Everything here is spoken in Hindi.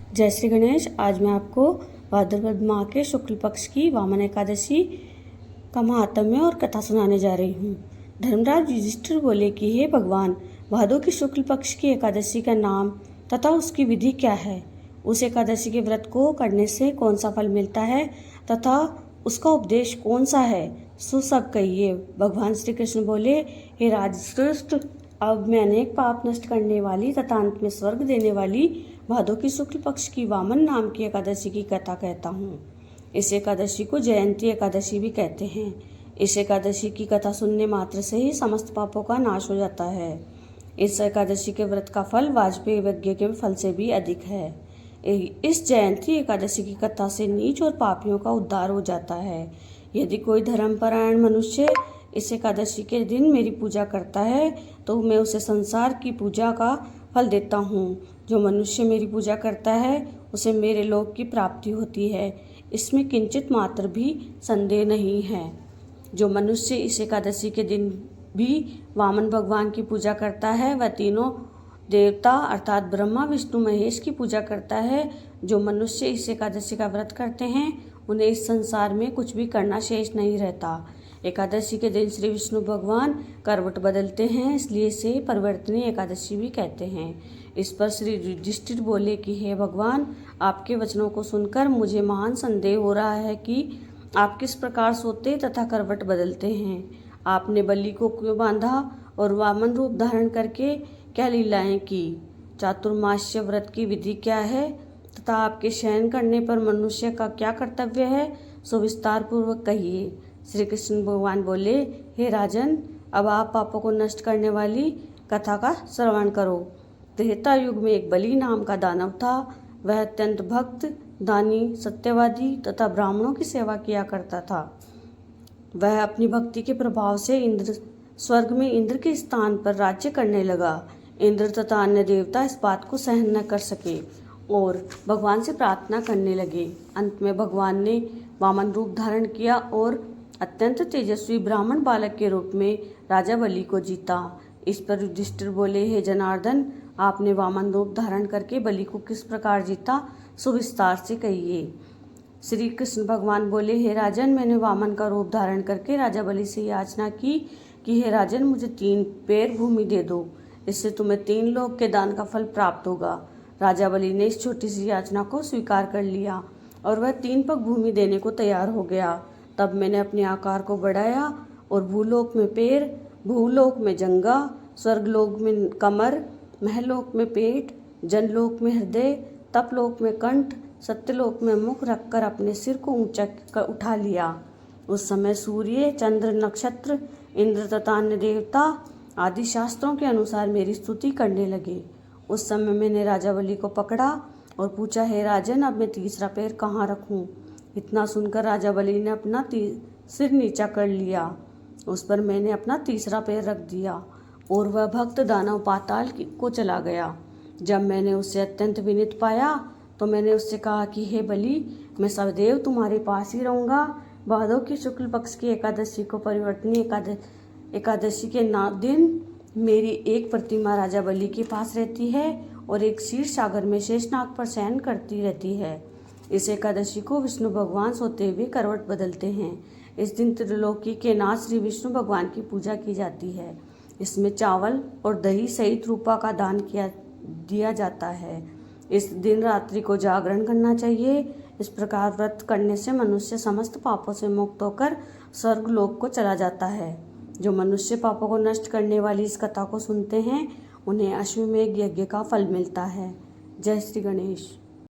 जय श्री गणेश। आज मैं आपको भाद्रपद माह के शुक्ल पक्ष की वामन एकादशी का महात्म्य और कथा सुनाने जा रही हूँ। धर्मराज युधिष्ठिर बोले कि हे भगवान, भादों की शुक्ल पक्ष की एकादशी का नाम तथा उसकी विधि क्या है? उस एकादशी के व्रत को करने से कौन सा फल मिलता है तथा उसका उपदेश कौन सा है, सो सब कहिए। भगवान श्री कृष्ण बोले, हे राजश्रेष्ठ, अब मैं अनेक पाप नष्ट करने वाली तथा अंत में स्वर्ग देने वाली भादों की शुक्ल पक्ष की वामन नाम की एकादशी की कथा कहता हूँ। इस एकादशी को जयंती एकादशी भी कहते हैं। इस एकादशी की कथा सुनने मात्र से ही समस्त पापों का नाश हो जाता है। इस एकादशी के व्रत का फल वाजपेयी यज्ञ के फल से भी अधिक है। इस जयंती एकादशी की कथा से नीच और पापियों का उद्धार हो जाता है। यदि कोई धर्मपरायण मनुष्य इस एकादशी के दिन मेरी पूजा करता है तो मैं उसे संसार की पूजा का फल देता हूँ। जो मनुष्य मेरी पूजा करता है उसे मेरे लोक की प्राप्ति होती है, इसमें किंचित मात्र भी संदेह नहीं है। जो मनुष्य इस एकादशी के दिन भी वामन भगवान की पूजा करता है वह तीनों देवता अर्थात ब्रह्मा विष्णु महेश की पूजा करता है। जो मनुष्य इस एकादशी का व्रत करते हैं उन्हें इस संसार में कुछ भी करना शेष नहीं रहता। एकादशी के दिन श्री विष्णु भगवान करवट बदलते हैं, इसलिए इसे परिवर्तनीय एकादशी भी कहते हैं। इस पर श्री युधिष्ठिर बोले कि हे भगवान, आपके वचनों को सुनकर मुझे महान संदेह हो रहा है कि आप किस प्रकार सोते तथा करवट बदलते हैं। आपने बलि को क्यों बांधा और वामन रूप धारण करके क्या लीलाएं की? चातुर्मास्य व्रत की विधि क्या है तथा आपके शयन करने पर मनुष्य का क्या कर्तव्य है, सो विस्तार पूर्वक कहिए। श्री कृष्ण भगवान बोले, हे राजन, अब आप पापों को नष्ट करने वाली कथा का श्रवण करो। त्रेता युग में एक बलि नाम का दानव था। वह अत्यंत भक्त, दानी, सत्यवादी तथा ब्राह्मणों की सेवा किया करता था। वह अपनी भक्ति के प्रभाव से स्वर्ग में इंद्र के स्थान पर राज्य करने लगा। इंद्र तथा अन्य देवता इस बात को सहन न कर सके और भगवान से प्रार्थना करने लगे। अंत में भगवान ने वामन रूप धारण किया और अत्यंत तेजस्वी ब्राह्मण बालक के रूप में राजा बलि को जीता। इस पर युधिष्ठिर बोले, हे जनार्दन, आपने वामन रूप धारण करके बलि को किस प्रकार जीता, सो विस्तार से कहिए। श्री कृष्ण भगवान बोले, हे राजन, मैंने वामन का रूप धारण करके राजा बलि से याचना की कि हे राजन, मुझे 3 पैर भूमि दे दो, इससे तुम्हें 3 लोक के दान का फल प्राप्त होगा। राजा बलि ने इस छोटी सी याचना को स्वीकार कर लिया और वह 3 पग भूमि देने को तैयार हो गया। तब मैंने अपने आकार को बढ़ाया और भूलोक में पैर, भूलोक में जंगा, स्वर्गलोक में कमर, महलोक में पेट, जनलोक में हृदय, तपलोक में कंठ, सत्यलोक में मुख रखकर अपने सिर को ऊंचा उठा लिया। उस समय सूर्य, चंद्र, नक्षत्र, इंद्र तथा अन्य देवता आदि शास्त्रों के अनुसार मेरी स्तुति करने लगे। उस समय मैंने राजा बलि को पकड़ा और पूछा, हे राजन, अब मैं तीसरा पैर कहाँ रखूं? इतना सुनकर राजा बलि ने अपना सिर नीचा कर लिया। उस पर मैंने अपना तीसरा पैर रख दिया और वह भक्त दानव पाताल को चला गया। जब मैंने उससे अत्यंत विनीत पाया तो मैंने उससे कहा कि हे बलि, मैं सदैव तुम्हारे पास ही रहूँगा। भादों की शुक्ल पक्ष की एकादशी को परिवर्तनीय एकादशी के दिन मेरी एक प्रतिमा राजा बलि के पास रहती है और एक क्षीर सागर में शेषनाग पर शयन करती रहती है। इस एकादशी को विष्णु भगवान सोते हुए करवट बदलते हैं। इस दिन त्रिलोकी के नाथ श्री विष्णु भगवान की पूजा की जाती है। इसमें चावल और दही सहित रूपा का दान दिया जाता है। इस दिन रात्रि को जागरण करना चाहिए। इस प्रकार व्रत करने से मनुष्य समस्त पापों से मुक्त होकर स्वर्ग लोक को चला जाता है। जो मनुष्य पापों को नष्ट करने वाली इस कथा को सुनते हैं उन्हें अश्वमेध यज्ञ का फल मिलता है। जय श्री गणेश।